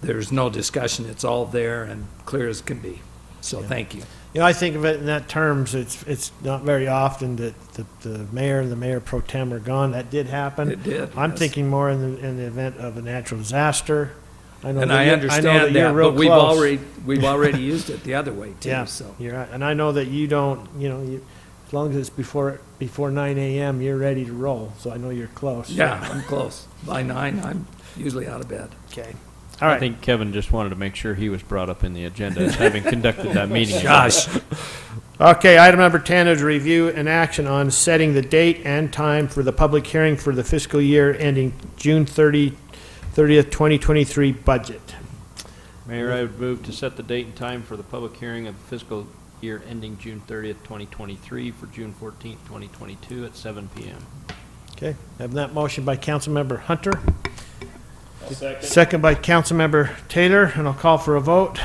S15: there's no discussion. It's all there and clear as can be. So thank you.
S1: You know, I think of it in that terms. It's not very often that the mayor and the mayor pro tem are gone. That did happen.
S15: It did,
S1: I'm
S15: yes.
S1: thinking more in the event of a natural disaster.
S15: And I understand that, but we've already used it the other way too.
S1: Yeah,
S15: So
S1: you're right. And I know that you don't. As long as it's before 9 a.m., you're ready to roll. So I know you're close.
S15: yeah, I'm close. By 9, I'm usually out of bed.
S1: Okay. All right.
S4: I think Kevin just wanted to make sure he was brought up in the agenda as having conducted that meeting.
S15: Gosh.
S1: Okay, item number 10 is review and action on setting the date and time for the public hearing for the fiscal year ending June 30th, 2023 budget.
S4: Mayor, I would move to set the date and time for the public hearing of the fiscal year ending June 30th, 2023 for June 14th, 2022 at 7 p.m.
S1: Okay, having that motion by Councilmember Hunter,
S8: Second.
S1: second by Councilmember Taylor, and I'll call for a vote.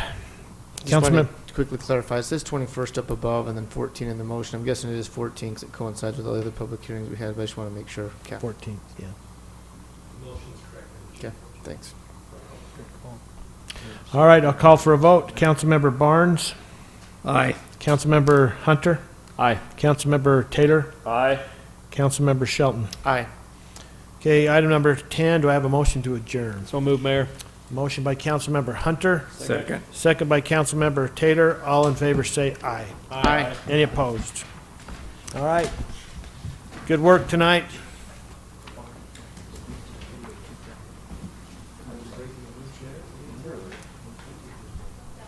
S14: Just wanted
S1: Councilmember,
S14: to quickly clarify, it says 21st up above and then 14 in the motion. I'm guessing it is 14 because it coincides with all the other public hearings we had, but I just want to make sure.
S1: 14th, yeah.
S14: Okay, thanks.
S1: All right, I'll call for a vote. Councilmember Barnes,
S15: Aye.
S1: Councilmember Hunter,
S4: Aye.
S1: Councilmember Taylor,
S8: Aye.
S1: Councilmember Shelton.
S14: Aye.
S1: Okay, item number 10, do I have a motion to adjourn?
S4: So move, Mayor.
S1: Motion by Councilmember Hunter,
S15: Second.
S1: second by Councilmember Taylor. All in favor say aye.
S14: Aye.
S1: Any opposed? All right. Good work tonight.